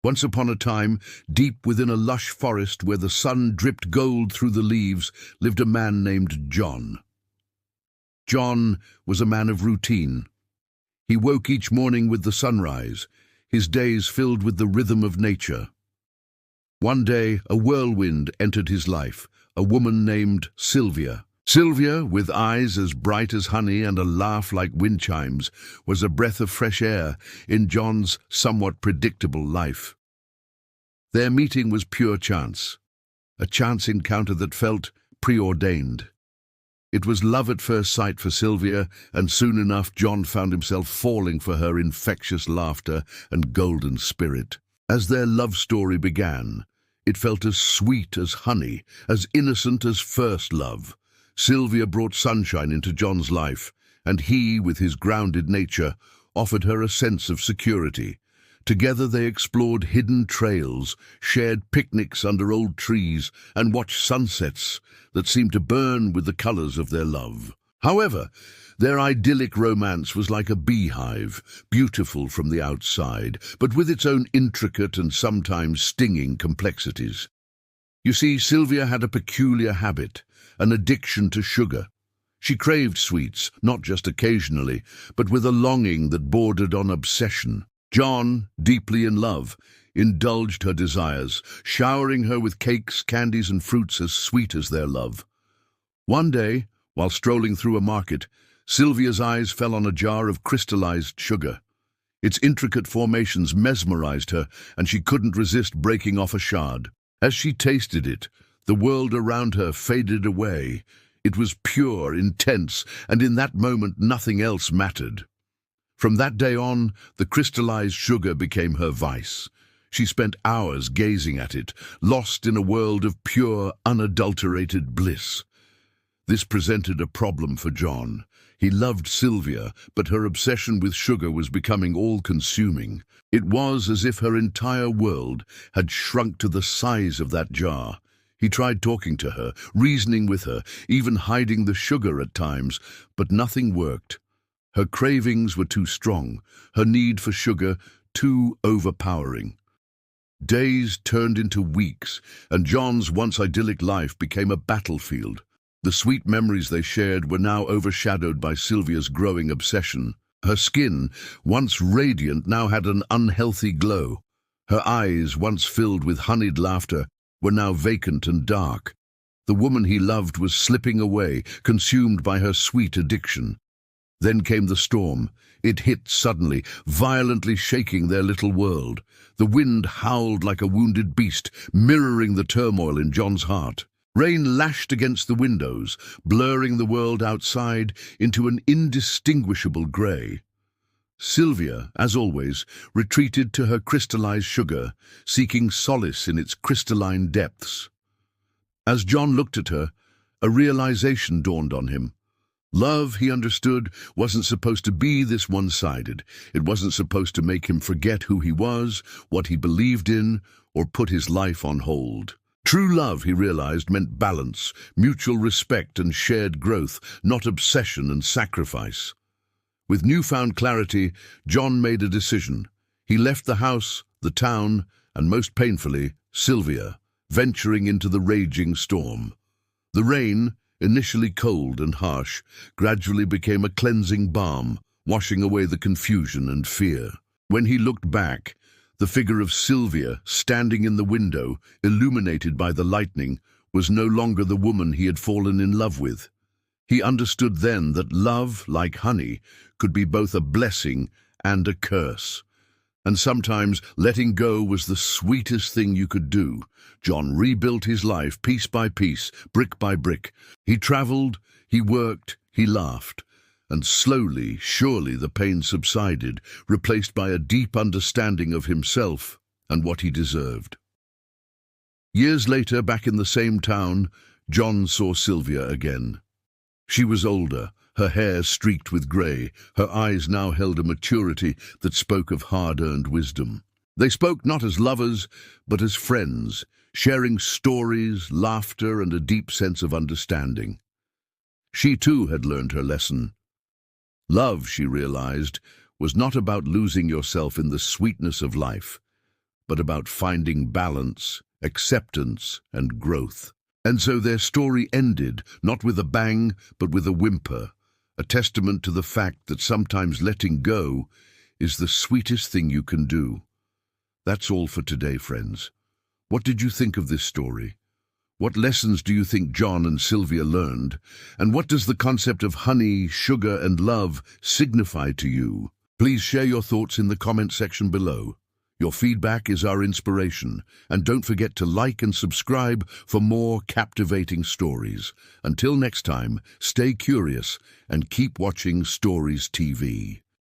Once upon a time, deep within a lush forest where the sun dripped gold through the leaves, lived a man named John. John was a man of routine. He woke each morning with the sunrise, his days filled with the rhythm of nature. One day, a whirlwind entered his life, a woman named Sylvia. Sylvia, with eyes as bright as honey and a laugh like wind chimes, was a breath of fresh air in John's somewhat predictable life. Their meeting was pure chance, a chance encounter that felt preordained. It was love at first sight for Sylvia, and soon enough John found himself falling for her infectious laughter and golden spirit. As their love story began, it felt as sweet as honey, as innocent as first love. Sylvia brought sunshine into John's life, and he, with his grounded nature, offered her a sense of security. Together they explored hidden trails, shared picnics under old trees, and watched sunsets that seemed to burn with the colors of their love. However, their idyllic romance was like a beehive, beautiful from the outside, but with its own intricate and sometimes stinging complexities. You see, Sylvia had a peculiar habit, an addiction to sugar. She craved sweets, not just occasionally, but with a longing that bordered on obsession. John, deeply in love, indulged her desires, showering her with cakes, candies, and fruits as sweet as their love. One day, while strolling through a market, Sylvia's eyes fell on a jar of crystallized sugar. Its intricate formations mesmerized her, and she couldn't resist breaking off a shard. As she tasted it, the world around her faded away. It was pure, intense, and in that moment nothing else mattered. From that day on, the crystallized sugar became her vice. She spent hours gazing at it, lost in a world of pure, unadulterated bliss. This presented a problem for John. He loved Sylvia, but her obsession with sugar was becoming all-consuming. It was as if her entire world had shrunk to the size of that jar. He tried talking to her, reasoning with her, even hiding the sugar at times, but nothing worked. Her cravings were too strong, her need for sugar too overpowering. Days turned into weeks, and John's once idyllic life became a battlefield. The sweet memories they shared were now overshadowed by Sylvia's growing obsession. Her skin, once radiant, now had an unhealthy glow. Her eyes, once filled with honeyed laughter, were now vacant and dark. The woman he loved was slipping away, consumed by her sweet addiction. Then came the storm. It hit suddenly, violently shaking their little world. The wind howled like a wounded beast, mirroring the turmoil in John's heart. Rain lashed against the windows, blurring the world outside into an indistinguishable grey. Sylvia, as always, retreated to her crystallized sugar, seeking solace in its crystalline depths. As John looked at her, a realization dawned on him. Love, he understood, wasn't supposed to be this one-sided. It wasn't supposed to make him forget who he was, what he believed in, or put his life on hold. True love, he realized, meant balance, mutual respect and shared growth, not obsession and sacrifice. With newfound clarity, John made a decision. He left the house, the town, and most painfully, Sylvia, venturing into the raging storm. The rain, initially cold and harsh, gradually became a cleansing balm, washing away the confusion and fear. When he looked back, the figure of Sylvia, standing in the window, illuminated by the lightning, was no longer the woman he had fallen in love with. He understood then that love, like honey, could be both a blessing and a curse. And sometimes letting go was the sweetest thing you could do. John rebuilt his life piece by piece, brick by brick. He traveled, he worked, he laughed. And slowly, surely, the pain subsided, replaced by a deep understanding of himself and what he deserved. Years later, back in the same town, John saw Sylvia again. She was older, her hair streaked with grey, her eyes now held a maturity that spoke of hard-earned wisdom. They spoke not as lovers, but as friends, sharing stories, laughter, and a deep sense of understanding. She too had learned her lesson. Love, she realized, was not about losing yourself in the sweetness of life, but about finding balance, acceptance, and growth. And so their story ended, not with a bang, but with a whimper, a testament to the fact that sometimes letting go is the sweetest thing you can do. That's all for today, friends. What did you think of this story? What lessons do you think John and Sylvia learned? And what does the concept of honey, sugar, and love signify to you? Please share your thoughts in the comment section below. Your feedback is our inspiration, and don't forget to like and subscribe for more captivating stories. Until next time, stay curious and keep watching Stories TV.